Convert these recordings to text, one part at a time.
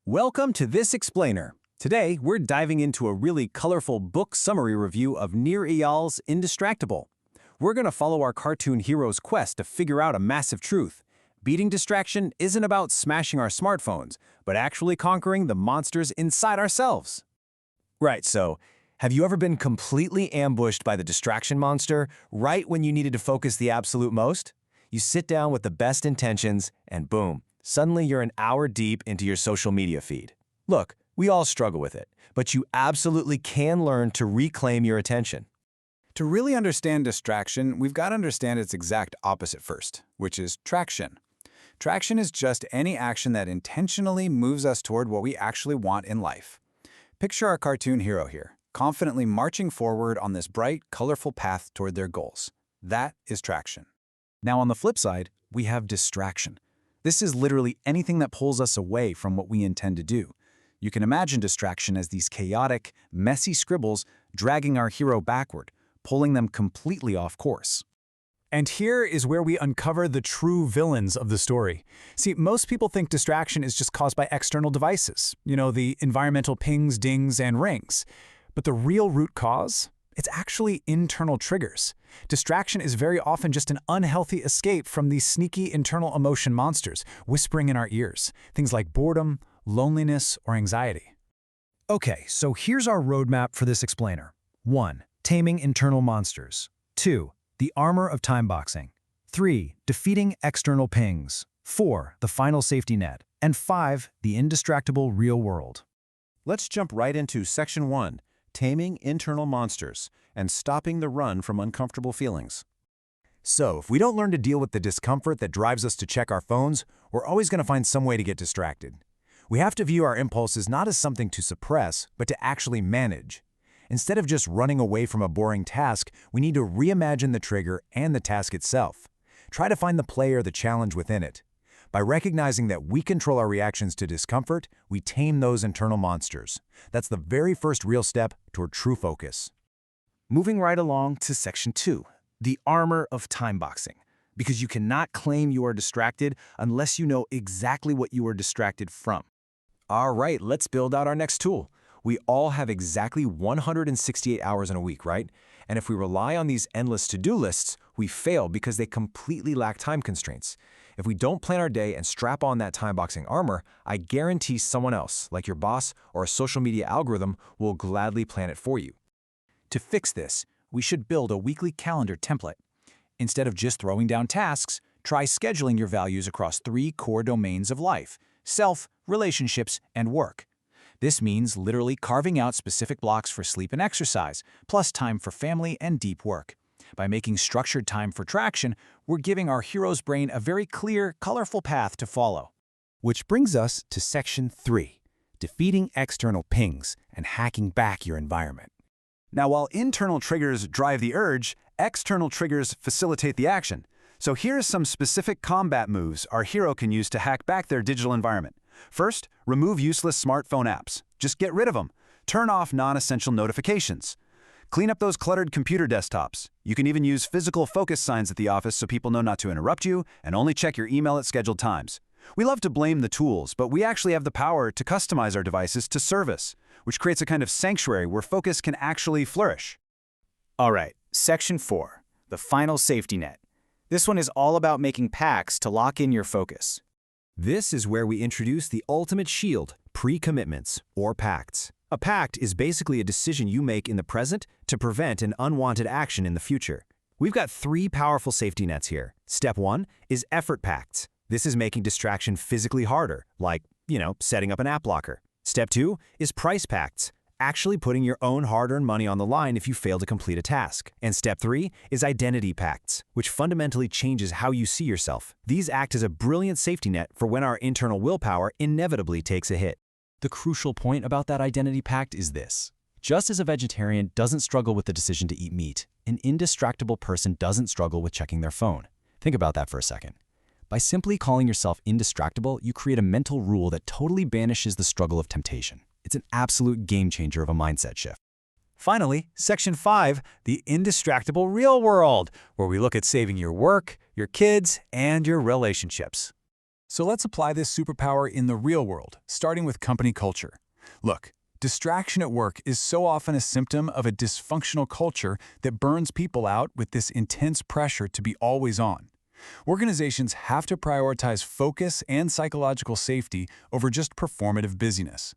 Welcome to This Explainer. Today, we're diving into a really colorful book summary review of Nir Eyal's Indistractable. We're going to follow our cartoon hero's quest to figure out a massive truth. Beating distraction isn't about smashing our smartphones, but actually conquering the monsters inside ourselves. Right, so have you ever been completely ambushed by the distraction monster right when you needed to focus the absolute most? You sit down with the best intentions, and boom, suddenly you're an hour deep into your social media feed. Look, we all struggle with it, but you absolutely can learn to reclaim your attention. To really understand distraction, we've got to understand its exact opposite first, which is traction. Traction is just any action that intentionally moves us toward what we actually want in life. Picture our cartoon hero here, confidently marching forward on this bright, colorful path toward their goals. That is traction. Now on the flip side, we have distraction. This is literally anything that pulls us away from what we intend to do. You can imagine distraction as these chaotic, messy scribbles dragging our hero backward, pulling them completely off course. And here is where we uncover the true villains of the story. See, most people think distraction is just caused by external devices, the environmental pings, dings, and rings. But the real root cause? It's actually internal triggers. Distraction is very often just an unhealthy escape from these sneaky internal emotion monsters whispering in our ears, things like boredom, loneliness, or anxiety. Okay, so here's our roadmap for this explainer. 1. Taming internal monsters. 2. The armor of timeboxing. 3. Defeating external pings. 4. The final safety net. And 5. The indistractable real world. Let's jump right into Section 1, Taming Internal Monsters and Stopping the Run from Uncomfortable Feelings. So, if we don't learn to deal with the discomfort that drives us to check our phones, we're always going to find some way to get distracted. We have to view our impulses not as something to suppress, but to actually manage. Instead of just running away from a boring task, we need to reimagine the trigger and the task itself. Try to find the play or the challenge within it. By recognizing that we control our reactions to discomfort, we tame those internal monsters. That's the very first real step toward true focus. Moving right along to Section 2, the armor of timeboxing. Because you cannot claim you are distracted unless you know exactly what you are distracted from. All right, let's build out our next tool. We all have exactly 168 hours in a week, right? And if we rely on these endless to-do lists, we fail because they completely lack time constraints. If we don't plan our day and strap on that timeboxing armor, I guarantee someone else, like your boss or a social media algorithm, will gladly plan it for you. To fix this, we should build a weekly calendar template. Instead of just throwing down tasks, try scheduling your values across 3 core domains of life: self, relationships, and work. This means literally carving out specific blocks for sleep and exercise, plus time for family and deep work. By making structured time for traction, we're giving our hero's brain a very clear, colorful path to follow. Which brings us to Section 3, defeating external pings and hacking back your environment. Now, while internal triggers drive the urge, external triggers facilitate the action. So here are some specific combat moves our hero can use to hack back their digital environment. First, remove useless smartphone apps. Just get rid of them. Turn off non-essential notifications. Clean up those cluttered computer desktops. You can even use physical focus signs at the office so people know not to interrupt you and only check your email at scheduled times. We love to blame the tools, but we actually have the power to customize our devices to serve us, which creates a kind of sanctuary where focus can actually flourish. All right, Section 4, the final safety net. This one is all about making pacts to lock in your focus. This is where we introduce the ultimate shield, pre-commitments, or pacts. A pact is basically a decision you make in the present to prevent an unwanted action in the future. We've got 3 powerful safety nets here. Step 1 is effort pacts. This is making distraction physically harder, like, setting up an app blocker. Step 2 is price pacts, actually putting your own hard-earned money on the line if you fail to complete a task. And Step 3 is identity pacts, which fundamentally changes how you see yourself. These act as a brilliant safety net for when our internal willpower inevitably takes a hit. The crucial point about that identity pact is this. Just as a vegetarian doesn't struggle with the decision to eat meat, an indistractable person doesn't struggle with checking their phone. Think about that for a second. By simply calling yourself indistractable, you create a mental rule that totally banishes the struggle of temptation. It's an absolute game changer of a mindset shift. Finally, Section 5, the indistractable real world, where we look at saving your work, your kids, and your relationships. So let's apply this superpower in the real world, starting with company culture. Look, distraction at work is so often a symptom of a dysfunctional culture that burns people out with this intense pressure to be always on. Organizations have to prioritize focus and psychological safety over just performative busyness.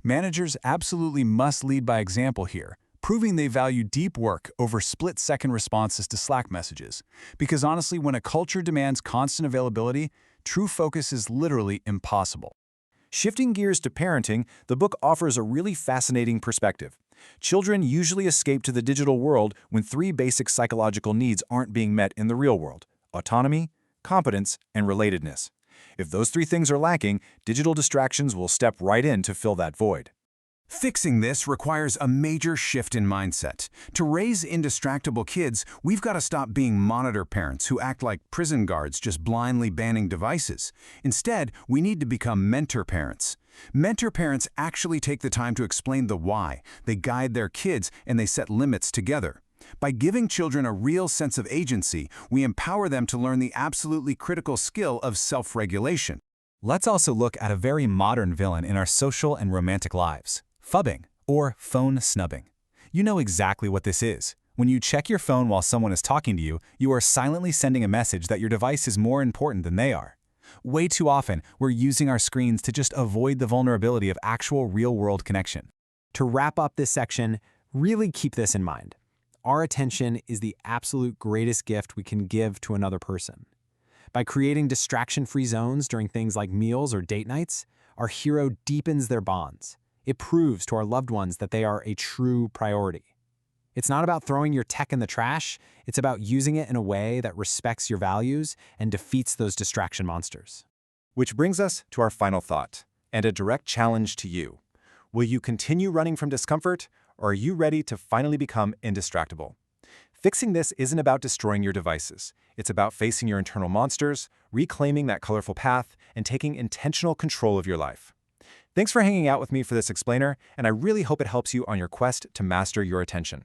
Managers absolutely must lead by example here, proving they value deep work over split-second responses to Slack messages. Because honestly, when a culture demands constant availability, true focus is literally impossible. Shifting gears to parenting, the book offers a really fascinating perspective. Children usually escape to the digital world when three basic psychological needs aren't being met in the real world: autonomy, competence, and relatedness. If those three things are lacking, digital distractions will step right in to fill that void. Fixing this requires a major shift in mindset. To raise indistractable kids, we've got to stop being monitor parents who act like prison guards just blindly banning devices. Instead, we need to become mentor parents. Mentor parents actually take the time to explain the why, they guide their kids, and they set limits together. By giving children a real sense of agency, we empower them to learn the absolutely critical skill of self-regulation. Let's also look at a very modern villain in our social and romantic lives: phubbing, or phone snubbing. You know exactly what this is. When you check your phone while someone is talking to you, you are silently sending a message that your device is more important than they are. Way too often, we're using our screens to just avoid the vulnerability of actual real-world connection. To wrap up this section, really keep this in mind. Our attention is the absolute greatest gift we can give to another person. By creating distraction-free zones during things like meals or date nights, our hero deepens their bonds. It proves to our loved ones that they are a true priority. It's not about throwing your tech in the trash, it's about using it in a way that respects your values and defeats those distraction monsters. Which brings us to our final thought, and a direct challenge to you. Will you continue running from discomfort, or are you ready to finally become indistractable? Fixing this isn't about destroying your devices. It's about facing your internal monsters, reclaiming that colorful path, and taking intentional control of your life. Thanks for hanging out with me for this explainer, and I really hope it helps you on your quest to master your attention.